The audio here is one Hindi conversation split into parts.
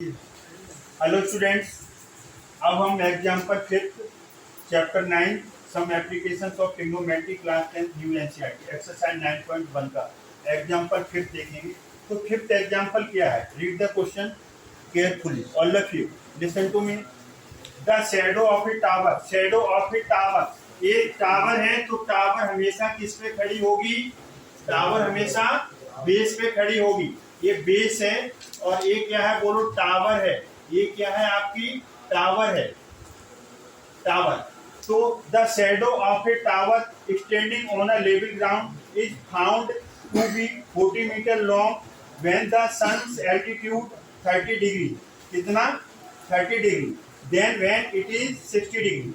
हेलो स्टूडेंट्स, अब हम example 5 chapter 9 some applications of trigonometry class 10 new NCERT exercise 9.1 का एग्जाम्पल 5 देखेंगे। तो फिफ्थ एग्जाम्पल क्या है? Read the question carefully, all of you listen to me. The shadow of a tower, shadow of a tower, एक टावर है तो टावर हमेशा किस पे खड़ी होगी? टावर हमेशा बेस पे खड़ी होगी। ये बेस है और ये क्या है बोलो? टावर है। ये क्या है? आपकी टावर है, टावर। तो the shadow of a tower standing on a level ground is found to be 40 metre long when the sun's altitude 30 degree. कितना? 30 degree. Then when it is 60 degree.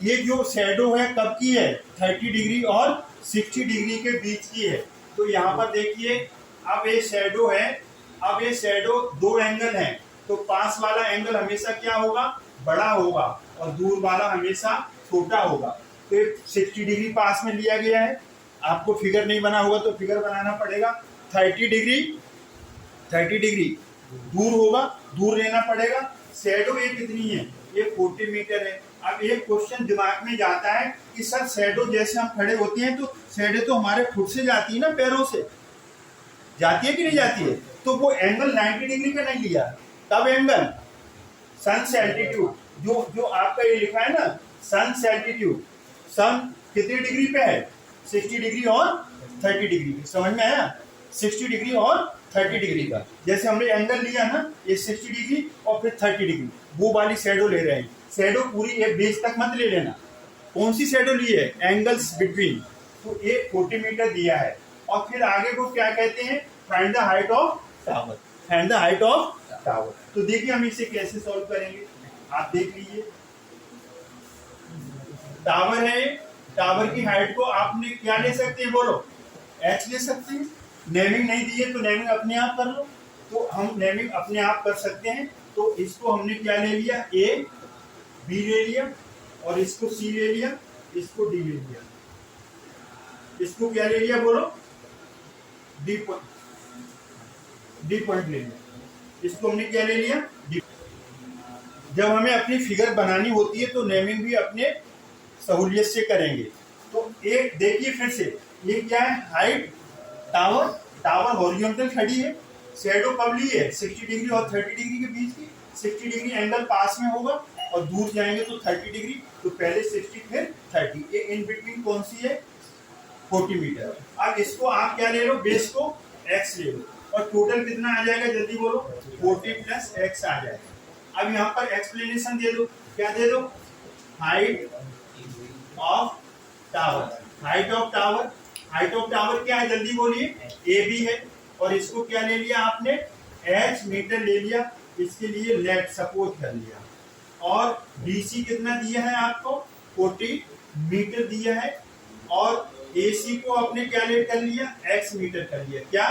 ये जो शैडो है कब की है? 30 डिग्री और 60 डिग्री के बीच की है। तो यहाँ पर देखिए, अब ये शैडो है, अब ये शैडो दो एंगल है, तो पास वाला एंगल हमेशा क्या होगा? बड़ा होगा और दूर वाला हमेशा छोटा होगा। तो 60 डिग्री पास में लिया गया है। आपको फिगर नहीं बना होगा तो फिगर बनाना पड़ेगा। 30 डिग्री दूर होगा, दूर लेना पड़ेगा। शैडो ये कितनी है? ये 40 मीटर है। अब एक क्वेश्चन दिमाग में जाता है कि सर शैडो जैसे हम खड़े होते हैं तो शैडो तो हमारे खुद से जाती है ना, पैरों से जाती है कि नहीं जाती है? तो वो एंगल 90 डिग्री का नहीं लिया। तब एंगल सन से एल्टीट्यूड, जो आपका ये लिखा है ना, सन से एल्टीट्यूड, सन कितनी डिग्री पे है? 60 डिग्री और 30 डिग्री। समझ में आया? 60 डिग्री और 30 डिग्री का जैसे हमने एंगल लिया ना, ये 60 डिग्री और फिर 30 डिग्री, वो वाली शैडो ले रहे हैं। शैडो पूरी एक बेस तक मत ले लेना। कौन सी शैडो ली है? Angles between. तो ये 40 मीटर दिया है और फिर आगे को क्या कहते हैं? Find the height of tower. Find the height of tower. तो देखिए हम इसे कैसे सॉल्व करेंगे, आप देख लीजिए। टावर है, टावर की हाइट को आपने क्या ले सकते हैं बोलो? एच ले सकते हैं। नेमिंग नहीं दी है तो नेमिंग अपने आप कर लो। तो हम नेमिंग अपने आप कर सकते हैं। तो इसको हमने क्या ले लिया? ए बी ले लिया और इसको सी ले लिया, इसको डी ले लिया, इसको क्या ले लिया बोलो? डी पॉइंट ले लिया। इसको हमने क्या ले लिया? डी। जब हमें अपनी फिगर बनानी होती है तो नेमिंग भी अपने सहूलियत से करेंगे। तो एक देखिए फिर से, ये क्या है? हाइट टावर, टावर हॉरिजॉन्टल खड़ी है। शैडो कब ली है? 60 डिग्री और 30 डिग्री के बीच की। 60 डिग्री एंगल पास में होगा और दूर जाएंगे तो 30 डिग्री। तो पहले 60 फिर 30, ये इन बिटवीन कौन सी है? 40 मीटर। अब इसको आप क्या ले लो? बेस को x ले लो और टोटल कितना आ जाएगा? जल्दी बोलो। 40 प्लस x आ जाएगा। अब यहाँ पर एक्सप्लेनेशन दे दो। क्या दे दो? Height of tower. Height of tower, height of tower क्या है? जल्दी बोलिए। ए बी है और इसको क्या ले लिया आपने? h मीटर ले लिया, इसके लिए लेट सपोज कर लिया। और BC कितना दिया है आपको? 40 मीटर दिया है और AC को आपने क्या लेट कर लिया? x मीटर कर लिया। क्या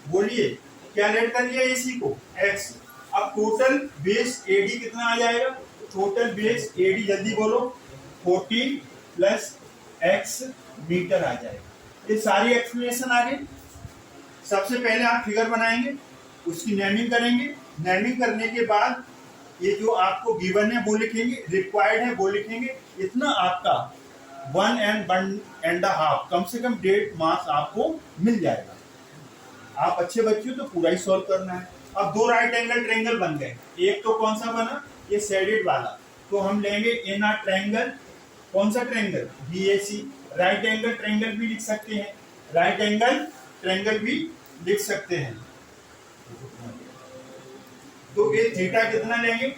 बोलिए? क्या लेट कर लिया? AC को x। अब टोटल बेस AD कितना आ जाएगा? टोटल बेस AD जल्दी बोलो। 40 प्लस x मीटर आ जाएगा। ये सारी एक्सप्लेनेशन आ गई। सबसे पहले आप फिगर बनाएंगे, उसकी नेमिंग करेंगे। नेमिंग करने के बाद ये जो आपको गिवन है वो लिखेंगे, रिक्वायर्ड है वो लिखेंगे। इतना आपका 1.5 कम से कम 1.5 मार्क्स आपको मिल जाएगा। आप अच्छे बच्चे हो तो पूरा ही सॉल्व करना है। अब दो राइट एंगल ट्रायंगल बन गए। एक तो कौन सा बना? ये शेडेड वाला। तो हम लेंगे इन अ ट्रायंगल। कौन सा triangle? BAC। Right angle triangle भी लिख सकते हैं, राइट एंगल ट्रायंगल भी लिख सकते हैं। तो ये थीटा कितना लेंगे?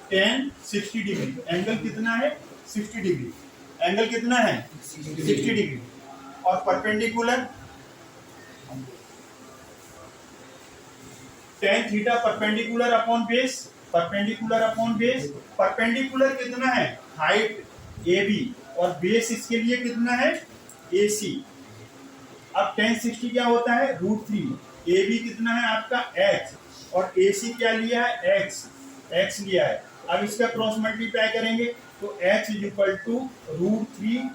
tan 60 degree. एंगल कितना है? 60 डिग्री। एंगल कितना है? 60 डिग्री। और perpendicular tan theta perpendicular upon base, perpendicular upon base. Perpendicular कितना है? हाइट AB और बेस इसके लिए कितना है? AC। अब tan 60 क्या होता है? √3। AB कितना है आपका? h और AC क्या लिया है? x लिया है। अब इसका क्रॉस मल्टीप्लाई करेंगे तो h is equal to √3।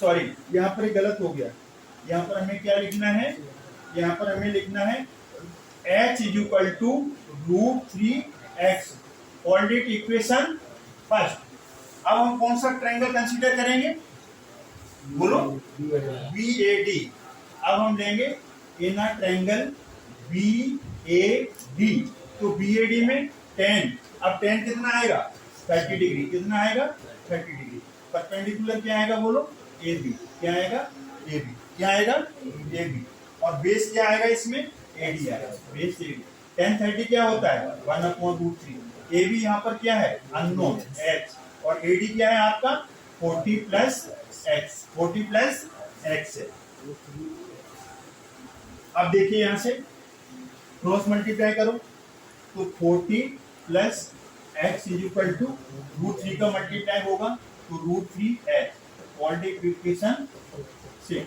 Sorry, यहाँ पर गलत हो गया। यहाँ पर हमें क्या लिखना है? यहाँ पर हमें लिखना है h is equal to √3x called it equation first. अब हम कौन सा ट्रायंगल कंसीडर करेंगे, बोलो, BAD। अब हम लेंगे इन अ ट्रायंगल BAD, तो BAD में 10, अब 10 कितना आएगा 30 डिग्री, कितना आएगा 30 डिग्री। परपेंडिकुलर क्या आएगा बोलो, AB, क्या आएगा AB, क्या आएगा AB, और बेस क्या आएगा इसमें AD आएगा, बेस AD। 10 30 क्या होता है 1/√3। AB यहाँ पर क्या है अननोन H, और AD क्या है आपका 40 प्लस X, 40 प्लस X है। अब देखिए यहां से क्रॉस मल्टीप्लाई करो तो 40 plus x is equal to √3 का मल्टीप्लाई होगा तो √3x कॉल्ड इक्वेशन 6।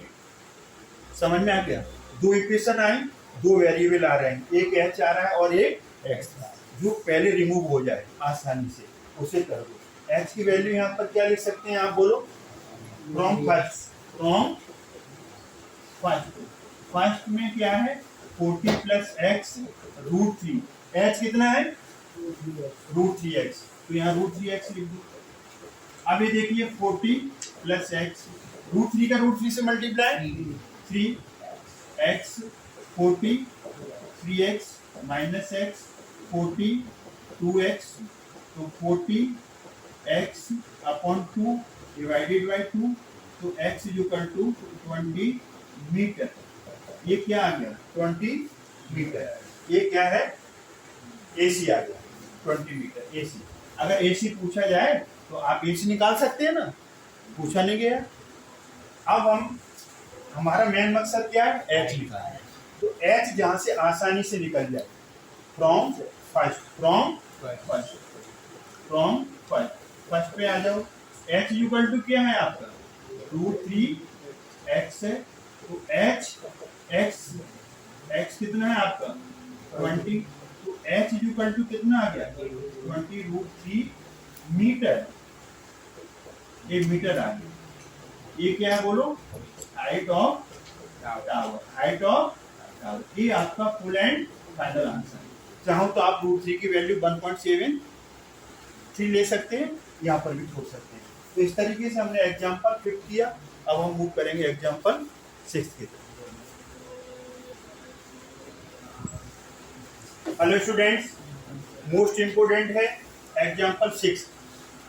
समझ में आ गया, दो इक्वेशन आए, दो वेरिएबल आ रहे हैं, एक h आ रहा है और एक x, जो पहले रिमूव हो जाए आसानी से उसे कर दो। h की वैल्यू यहाँ पर क्या लिख सकते हैं आप बोलो, फ्रॉम फर्स्ट में क्या है 40 प्लस एक्स √3, h कितना है √3x, तो यहाँ √3x लिख दो। अब ये देखिए 40 प्लस एक्स, √3 का √3 से multiply 3x 40 3x minus x 40 2x, तो 40x अपॉन 2 डिवाइडेड बाई 2, तो x is equal to 20 metre. ये क्या आ गया 20 मीटर, ये क्या है AC आ गया 20 मीटर AC। अगर AC पूछा जाए तो आप AC निकाल सकते हैं ना, पूछा नहीं गया। अब हमारा मेन मकसद क्या है H निकालना है, तो H जहां से आसानी से निकल जाए फ्रॉम फर्स्ट पे आ जाओ। H इक्वल टू क्या है आपका √3x है, तो x कितना है आपका 20, तो h इक्वल टू कितना आ गया 20 √3 मीटर, ये मीटर आ गया। ये क्या है बोलो, हाइट ऑफ टावर, ये आपका फुल एंड फाइनल आंसर है। चाहो तो आप √3 की वैल्यू 1.73 ले सकते हैं, यहाँ पर भी छोड़ सकते हैं। तो इस तरीके से हमने एग्जाम्पल 5 किया। अब हम मूव करेंगे एग्जाम्पल 6 की तरफ। हेलो स्टूडेंट्स, मोस्ट इंपोर्टेंट है एग्जाम्पल 6।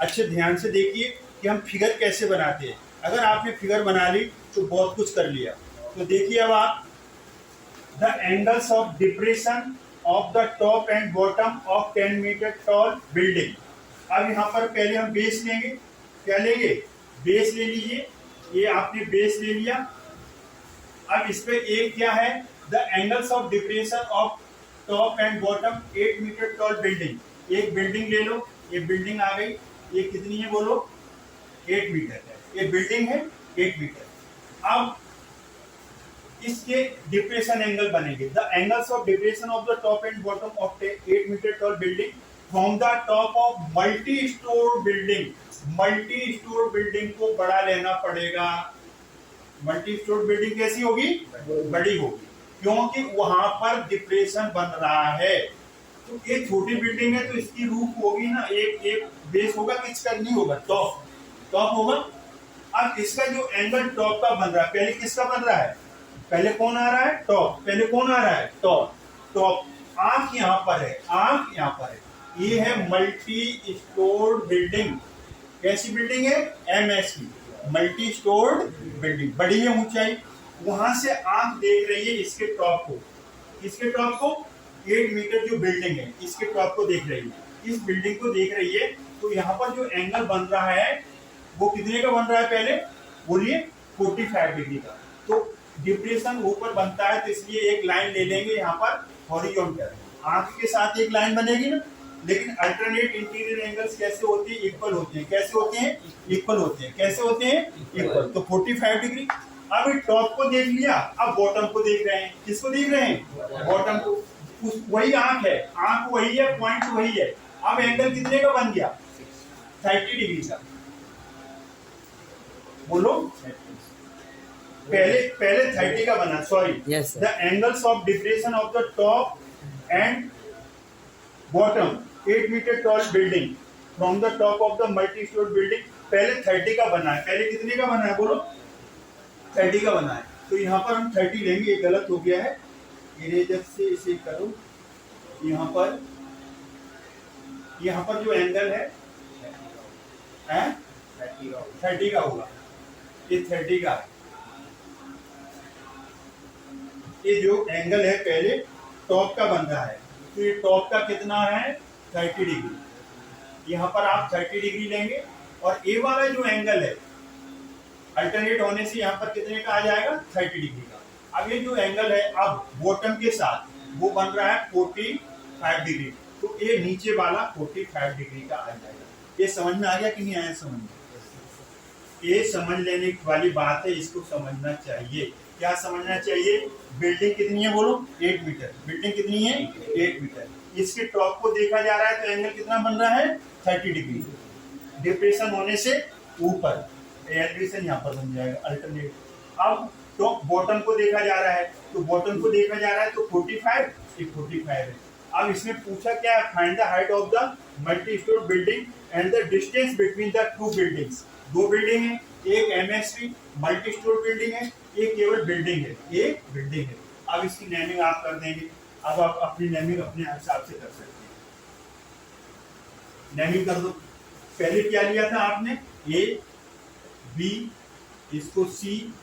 अच्छे ध्यान से देखिए कि हम फिगर कैसे बनाते हैं। अगर आपने फिगर बना ली तो बहुत कुछ कर लिया। तो देखिए अब आप the angles of depression of the top and bottom of 10 metre tall building. अब यहाँ पर पहले हम बेस लेंगे, क्या लेंगे बेस ले लीजिए, ये आपने बेस ले लिया। अब इस पे एक क्या है the angles of depression of top and bottom 8 metre tall building. एक बिल्डिंग ले लो, ये बिल्डिंग आ गई, ये कितनी है बोलो 8 मीटर है, ये बिल्डिंग है 8 मीटर। अब इसके डिप्रेशन एंगल बनेंगे, the angles of depression of the top and bottom of 8 metre tall building from the top of multi store building. Multi store building को बड़ा लेना पड़ेगा। मल्टी स्टोर बिल्डिंग कैसी होगी, बड़ी होगी, क्योंकि वहां पर डिप्रेशन बन रहा है। तो ये छोटी बिल्डिंग है तो इसकी रूफ होगी ना, एक बेस होगा, किसका नहीं होगा टॉप होगा। अब इसका जो एंगल टॉप का बन रहा है, पहले किसका बन रहा है, पहले कौन आ रहा है टॉप, पहले कौन आ रहा है टॉप। आंख यहाँ पर है, आंख यहाँ पर है, ये है मल्टी स्टोर बिल्डिंग। कैसी बिल्डिंग है MS की मल्टी स्टोर बिल्डिंग, बड़ी है ऊंचाई। वहां से आंख देख रही है इसके टॉप को, इसके टॉप को 8 मीटर जो बिल्डिंग है इसके टॉप को देख रही है, इस बिल्डिंग को देख रही है। तो यहाँ पर जो एंगल बन रहा है वो कितने का बन रहा है, पहले बोलिए 45 डिग्री का। तो डिप्रेशन ऊपर बनता है तो इसलिए एक लाइन ले लेंगे यहाँ पर हॉरिजॉन्टल, आंख के साथ एक लाइन बनेगी ना। लेकिन अल्टरनेट इंटीरियर एंगल्स कैसे होते हैं, इक्वल होते हैं। कैसे होते हैं, इक्वल होते हैं। कैसे होते हैं, इक्वल। तो 45 डिग्री। अब टॉप को देख लिया, अब बॉटम को देख रहे हैं। किसको देख रहे हैं, बॉटम को। वही आंख है, आंख वही है, पॉइंट वही है। अब एंगल कितने का बन गया 30 डिग्री का, बोलो पहले 30 का बना, sorry. The angles of depression of the top and bottom 8 metre tall building from the top of the multi store building, पहले 30 का बना है, पहले कितने का बना है बोलो, 30 का बना है। तो यहाँ पर हम 30 लेंगे, ये गलत हो गया है, इरेजर से इसे करो। यहाँ पर जो एंगल है 30 का होगा, ये 30 का है। ये जो एंगल है पहले टॉप का बन रहा है, तो ये टॉप का कितना है 30 डिग्री। यहाँ पर आप 30 डिग्री लेंगे और ए वाला जो एंगल है अल्टरनेट होने से यहाँ पर कितने का आ जाएगा 30 डिग्री का। अब ये जो एंगल है अब बॉटम के साथ वो बन रहा है 45 डिग्री, तो ये नीचे वाला 45 डिग्री का आ जाएगा। ये समझ में आ गया कि नहीं आया समझ में? ये समझ लेने वाली बात है, इसको समझना चाहिए। क्या समझना चाहिए? बिल्डिंग कितनी है बोलो 8 मीटर, बिल्डिंग कितनी है 8 मीटर, इसके टॉप को देखा जा रहा है तो एंगल कितना बन रहा है 30 डिग्री, डिप्रेशन होने से ऊपर एलिवेशन यहाँ पर बन जाएगा अल्टरनेट। अब तो बॉटम को देखा जा रहा है, तो बॉटम को देखा जा रहा है तो 45 है। अब इसमें पूछा क्या है, find the height of the multi store building and the distance between the two buildings. दो बिल्डिंग है, एक एमएसवी मल्टी स्टोर बिल्डिंग है, एक केवल बिल्डिंग है, एक बिल्डिंग है। अब इसकी नेमिंग आप कर देंगे, अब आप अपनी नेमिंग अपने हिसाब से कर सकते हैं। नेमिंग कर दो। पहले क्या लिया था आपने, ए बी, इसको सी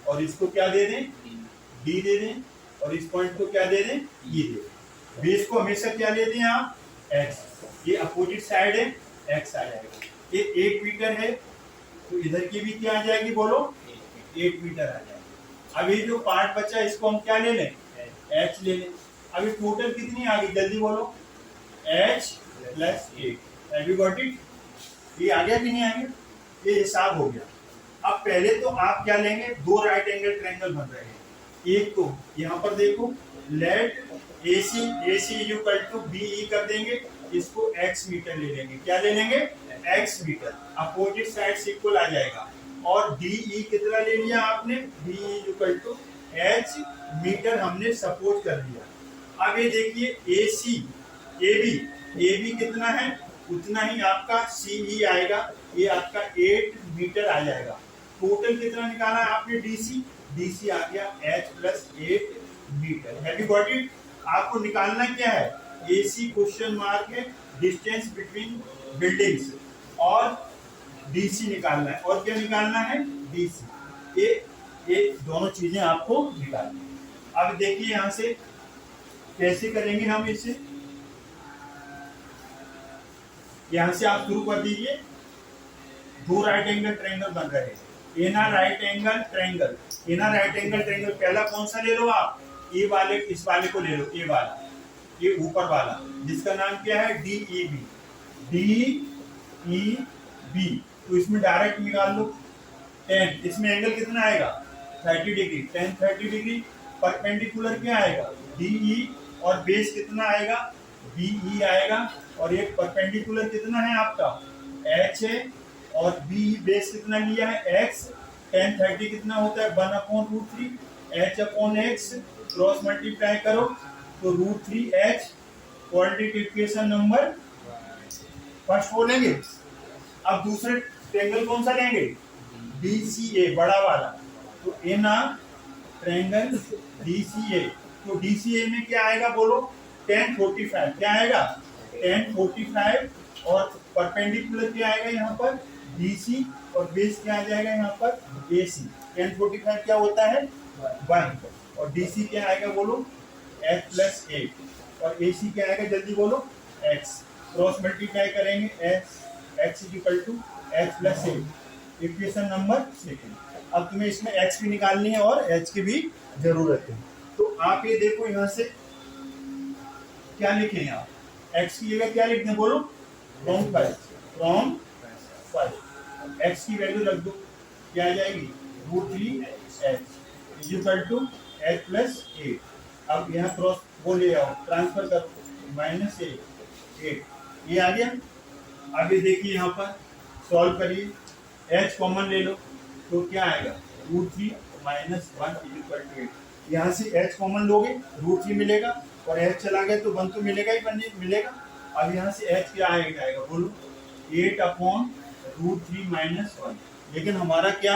और इसको क्या दे दें डी दे दें, और इस पॉइंट को क्या दे दें ई दे दें। बेस को हमेशा क्या लेते हैं आप एक्स, ये अपोजिट साइड है एक्स आ जाएगा। ये 8 मीटर है तो इधर की भी क्या आ जाएगी बोलो 8 मीटर आ जाएगी। अब ये जो पार्ट बचा इसको हम क्या ले लें एच ले लें। अभी टोटल कितनी आ गई जल्दी बोलो H plus 8। Have you got it? ये आ गया कि नहीं आ गया? ये हिसाब हो गया। अब पहले तो आप क्या लेंगे, दो राइट एंगल ट्रायंगल बन रहे हैं। एक तो यहाँ पर देखो let AC equal to BE कर देंगे, इसको x मीटर ले लेंगे। क्या ले लेंगे x मीटर, अपोजिट साइड से इक्वल आ जाएगा। और DE कितना ले लिया आपने, DE equal to h metre हमने सपोज कर लिया। अब ये देखिए AB कितना है उतना ही आपका CE आएगा, ये आपका 8 मीटर आ जाएगा। टोटल कितना निकाला है आपने DC आ गया h plus 8 metre. Have you got it? आपको निकालना क्या है, AC क्वेश्चन मार्क है डिस्टेंस बिटवीन बिल्डिंग्स, और DC निकालना है। और क्या निकालना है DC। ये दोनों चीजें आपको निकालनी है। अब देखिए यहाँ से कैसे करेंगे हम इसे, यहाँ से आप शुरू कर दीजिए। दो राइट एंगल ट्रायंगल बन रहे हैं, एना राइट एंगल ट्रायंगल, एना राइट एंगल ट्रायंगल पहला कौन सा ले लो आप, ए वाले, इस वाले को ले लो, ए वाला, ये ऊपर वाला जिसका नाम क्या है DEB। तो इसमें डायरेक्ट निकाल लो 10, इसमें एंगल कितना आएगा 30 डिग्री, 10 30 डिग्री। परपेंडिकुलर क्या आएगा DE, और बेस कितना आएगा BE आएगा, और एक परपेंडिकुलर कितना है आपका H है, और BE बेस कितना लिया है X। 10 30 कितना होता है 1/√3 H/X, क्रॉस मल्टीप्लाई करो तो √3H। Quadratic equation number first वो लेंगे। अब दूसरे ट्रायंगल कौन सा लेंगे DCA बड़ा वाला, तो एना ट्रायंगल DCA। तो DCA में क्या आएगा बोलो 10 45, क्या आएगा 10 45, और परपेंडिकुलर क्या आएगा यहाँ पर BC, और बेस क्या आ जाएगा यहाँ पर AC। 10 45 क्या होता है 1, और DC क्या आएगा बोलो H प्लस 8, और AC क्या आएगा जल्दी बोलो X। क्रॉस मल्टीप्लाई करेंगे X equal to H plus 8, equation number 2। अब तुम्हें इसमें X भी निकालनी है और H की भी जरूरत है। तो आप ये देखो यहाँ से क्या लिखें, आप X की जगह क्या लिख दें बोलो फ्रॉम 5, X की वैल्यू रख दो, क्या आ जाएगी √3H equal to H plus 8। अब यहाँ क्रॉस वो ले आओ, ट्रांसफर करो -8, ये आ गया। अब ये देखिए यहाँ पर सॉल्व करिए, H कॉमन ले लो तो क्या आएगा √3 - 1 इक्वल टू 8। यहाँ से H कॉमन लोगे √3 मिलेगा, और H चला गया तो 1 तो मिलेगा ही मिलेगा। अब यहाँ से h क्या आएगा बोलो 8/√3 - 1। लेकिन हमारा क्या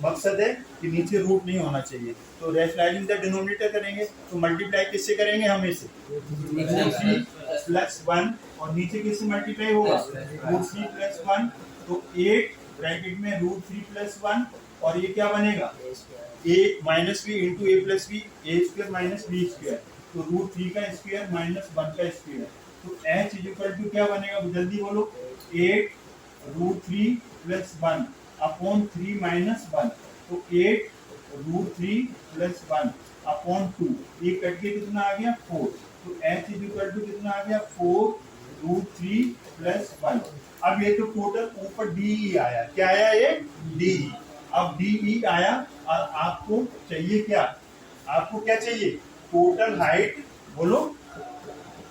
मकसद है कि नीचे रूट नहीं होना चाहिए, तो रैशनलाइजिंग द डिनोमिनेटर करेंगे, तो मल्टीप्लाई किससे करेंगे हम इसे √3 + 1, और नीचे किससे मल्टीप्लाई होगा √3 + 1, तो 8 ब्रैकेट में √3 + 1, और ये क्या बनेगा a - b into a + b, a² - b², तो √3 का स्क्वायर - 1 का स्क्वायर, तो h = क्या बनेगा जल्दी बोलो 8√3 + 1/3 - 1, तो 8√3 + 1/2, ये कट के कितना आ गया 4, तो h = कितना आ गया 4√3 + 1। अब ये तो टोटल ऊपर DE आया, क्या आया ये DE, अब DE आया और आपको चाहिए क्या, आपको क्या चाहिए टोटल हाइट, बोलो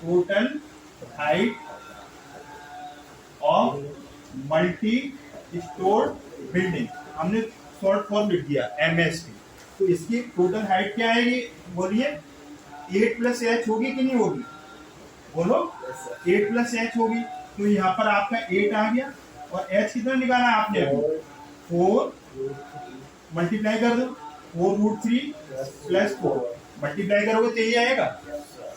total height of multi store building, हमने शॉर्ट फॉर्म लिख दिया MSB, तो इसकी टोटल हाइट क्या आएगी बोलिए 8 + h होगी कि नहीं होगी, बोलो 8 + h होगी, तो यहाँ पर आपका 8 आ गया, और h कितना निकाला आपने अभी 4, मल्टीप्लाई कर दो 4√3 + 4, मल्टीप्लाई करोगे तो यही आएगा,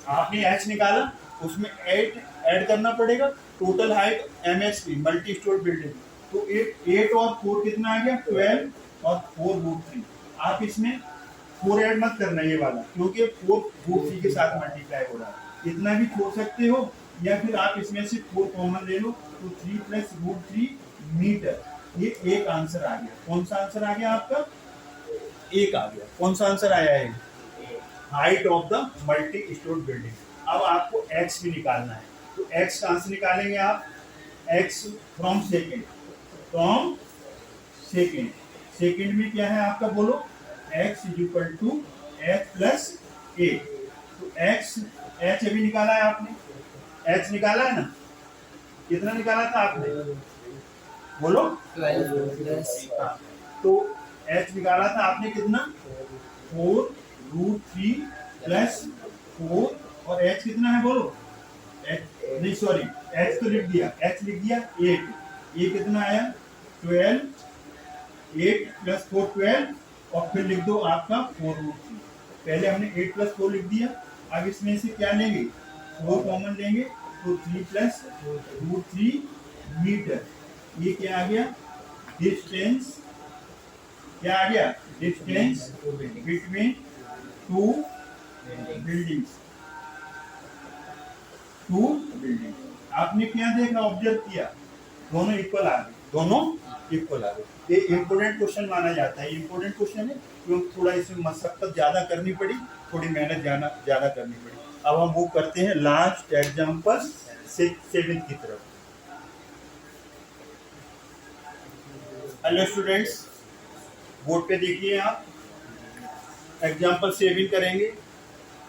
आपने h निकाला उसमें 8 ऐड करना पड़ेगा, total height MSB multi store building, तो 8 और 4 कितना आ गया 12, और 4√3, आप इसमें 4 ऐड मत करना ये वाला, क्योंकि 4√3 के साथ मल्टीप्लाई हो रहा है, इतना भी छोड़ सकते हो, या फिर आप इसमें से 4 कॉमन ले लो, तो 3 + √3 मीटर, ये एक आंसर आ गया, कौन सा आंसर आ गया आपका एक आ गया, कौन सा आंसर आया है height of the multi store building. अब आपको x भी निकालना है, तो x कहां से निकालेंगे आप, x फ्रॉम सेकेंड में क्या है आपका बोलो x = h + a, तो h अभी निकाला है आपने, h निकाला है ना, कितना निकाला था आपने बोलो 12, तो h निकाला था आपने कितना 4√3 + 4, और h कितना है बोलो नहीं सॉरी h तो लिख दिया 8, ये कितना आया 12, 8 + 4 12, और फिर लिख दो आपका 4√3, पहले हमने 8 + 4 लिख दिया, अब इसमें से क्या लेंगे 4 कॉमन लेंगे, तो 3 + √3 मीटर, ये क्या आ गया डिस्टेंस, क्या आ गया डिस्टेंस बिटवीन टू बिल्डिंग्स, आपने क्या देखा ऑब्जर्व किया दोनों इक्वल आ गए, ये इम्पोर्टेंट क्वेश्चन माना जाता है, इम्पोर्टेंट क्वेश्चन है क्योंकि थोड़ा इसमें मशक्कत ज्यादा करनी पड़ी, थोड़ी मेहनत ज्यादा करनी पड़ी। अब हम वो करते हैं लास्ट एग्जाम्पल 7 की तरफ। हेलो स्टूडेंट्स, बोर्ड पे देखिए आप, एग्जाम्पल 7 करेंगे।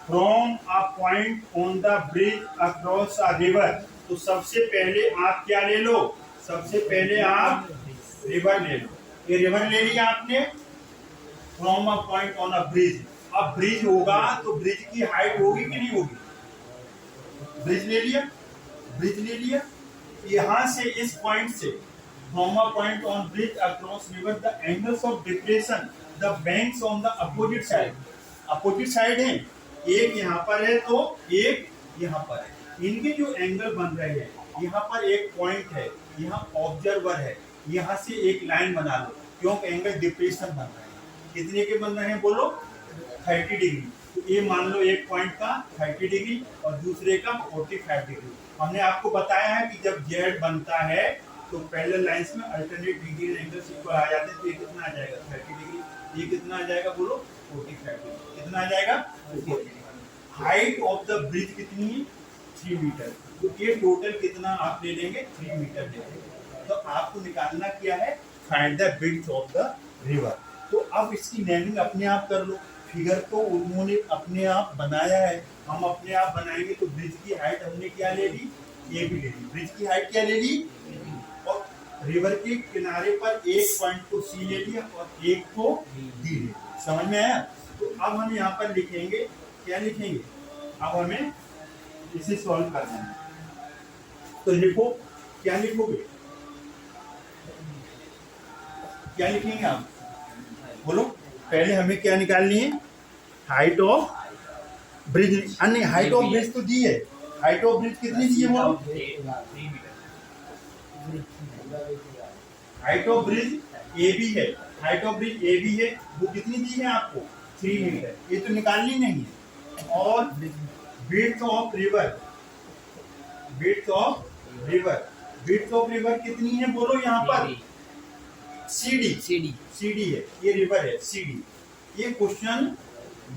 From a point on the bridge across a river, तो सबसे पहले आप क्या ले लो, सबसे पहले आप रिवर ले लो, ये रिवर ले लिया आपने, from a point on a bridge, अब ब्रिज होगा तो ब्रिज की हाइट होगी कि नहीं होगी, ब्रिज ले लिया, यहाँ से इस पॉइंट से from a point on bridge across river the angles of depression the banks on the opposite side है, एक यहाँ पर है तो एक यहाँ पर है, इनके जो एंगल बन रहे हैं, यहाँ पर एक पॉइंट है, यहाँ ऑब्जर्वर है, यहाँ से एक लाइन बना लो, क्योंकि एंगल डिप्रेशन बन रहे हैं, कितने के बन रहे हैं बोलो 30 डिग्री, तो ये मान लो एक पॉइंट का 30 डिग्री और दूसरे का 45 डिग्री। हमने आपको बताया है कि जब जेड बनता है तो पैरेलल लाइंस में अल्टरनेट डिग्री एंगल्स इक्वल आ जाते हैं, तो ये कितना आ जाएगा 30 डिग्री, ये कितना आ जाएगा बोलो 45 डिग्री, कितना आ जाएगा 45 degree. Height of the bridge कितनी है 3 मीटर, तो ये टोटल कितना आप ले लेंगे 3 मीटर ले लेंगे, तो आपको निकालना क्या है find the width of the river. तो अब इसकी नेमिंग अपने आप कर लो, फिगर तो उन्होंने अपने आप बनाया है, हम अपने आप बनाएंगे, तो ब्रिज की हाइट हमने क्या ले ली ये भी ले ली, ब्रिज की हाइट क्या ले ली, और रिवर के किनारे पर एक पॉइंट को सी ले लिया और एक को डी ले लिया, समझ में आया। तो अब हम यहाँ पर लिखेंगे, क्या लिखेंगे, अब हमें इसे सॉल्व करना है, तो लिखो, क्या लिखोगे, क्या लिखेंगे आप, बोलो। पहले हमें क्या निकालनी है, हाइट ऑफ ब्रिज। अन्य हाइट ऑफ ब्रिज तो दी है, हाइट ऑफ ब्रिज कितनी दी है बोलो, height of bridge A B है, height of bridge A B है, वो कितनी दी है आपको, 3 मीटर, ये तो निकालनी नहीं है। और width of river, width of river, width of river कितनी है बोलो यहाँ पर, सीडी, सीडी है, ये रिवर है सीडी, ये क्वेश्चन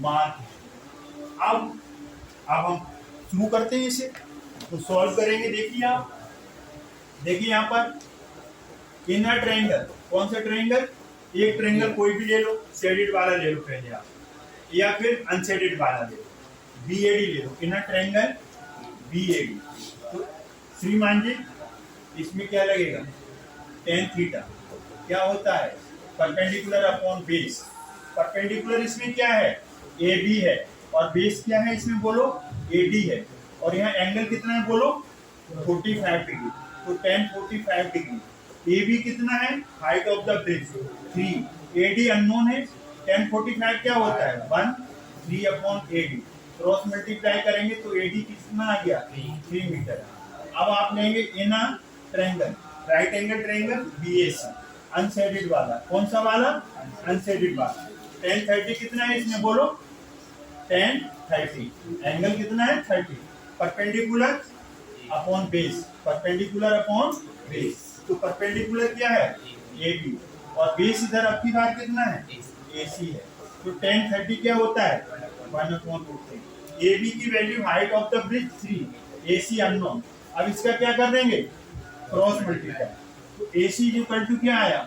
मार्क है। अब हम शुरू करते हैं इसे, तो सॉल्व करेंगे। देखिए आप, देखिए यहाँ पर इनर ट्रायंगल, कौन सा ट्रायंगल, एक ट्रायंगल कोई भी ले लो, शेडेड वाला ले लो पहले आप, या फिर अनशेडेड वाला ले लो, बीएडी ले लो, इनर ट्रायंगल बीएडी। तो श्रीमान जी इसमें क्या लगेगा, tan थीटा क्या होता है, परपेंडिकुलर अपॉन बेस। परपेंडिकुलर इसमें क्या है, ए बी है, और बेस क्या है इसमें बोलो, ए डी है, और यहाँ एंगल कितना है बोलो, 45 डिग्री, तो tan 45 डिग्री। ए बी कितना है, height of the bridge 3, A D unknown है, tan 45 क्या होता है 1, 3 upon A D, cross multiply करेंगे तो ए डी कितना आ गया 3 मीटर। अब आप लेंगे inner triangle, right angle triangle BAC, unshaded वाला, कौन सा वाला, अनशेडेड वाला। tan 30 कितना है इसमें बोलो, tan 30, एंगल कितना है 30, perpendicular upon base, perpendicular upon base, तो परपेंडिकुलर क्या है ए बी, और बेस इधर आपकी बार कितना है ए सी है, तो tan 30 क्या होता है 1/3। ए बी की value height of the bridge 3, A C unknown. अब इसका क्या कर देंगे, क्रॉस मल्टीप्लाई, तो ए सी इक्वल टू क्या आया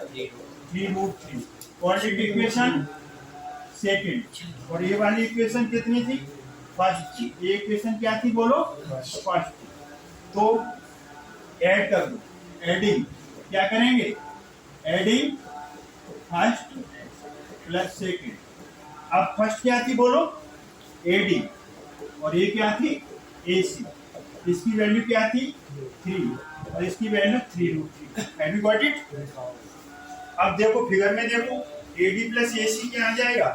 3√3, क्वाड्रेटिक इक्वेशन सेकंड, और ये वाली इक्वेशन कितनी थी फर्स्ट, ये इक्वेशन क्या थी बोलो फर्स्ट। तो ऐड कर दो, एडिंग क्या करेंगे, एडिंग फर्स्ट प्लस सेकंड। अब फर्स्ट क्या थी बोलो एडी, और ये क्या थी एसी, इसकी वैल्यू क्या थी 3, और इसकी value 3√3। Have you got it. अब देखो फिगर में देखो, एडी प्लस एसी क्या आ जाएगा,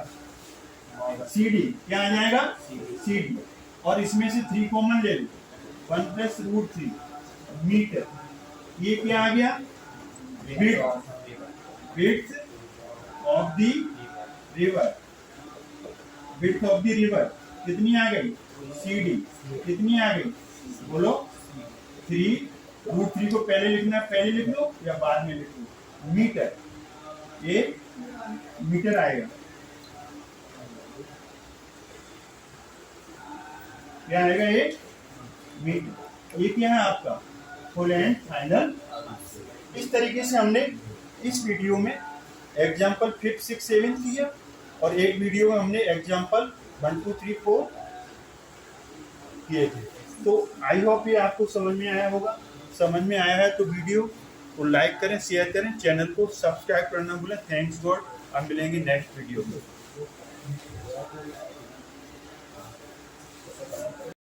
सीडी क्या आ जाएगा सीडी, और इसमें से 3 कॉमन ले लो, 1 + √3 मीटर। ये क्या आ गया, width of the river, width of the river कितनी आ गई, सीडी कितनी आ गई बोलो 3√3 को पहले लिखना, पहले लिख लो या बाद में लिख लो, मीटर, ये मीटर आएगा, क्या आएगा ये मीटर। ये क्या है आपका फुल एंड फाइनल। इस तरीके से हमने इस वीडियो में एग्जाम्पल 5, 6, 7 किया, और एक वीडियो में हमने एग्जाम्पल 1, 2, 3, 4 किए थे। तो आई होप ये आपको समझ में आया होगा। समझ में आया है तो वीडियो को लाइक करें, शेयर करें, चैनल को सब्सक्राइब करना भूलें। थैंक्स गॉड, अब मिलेंगे नेक्स्ट वीडियो में।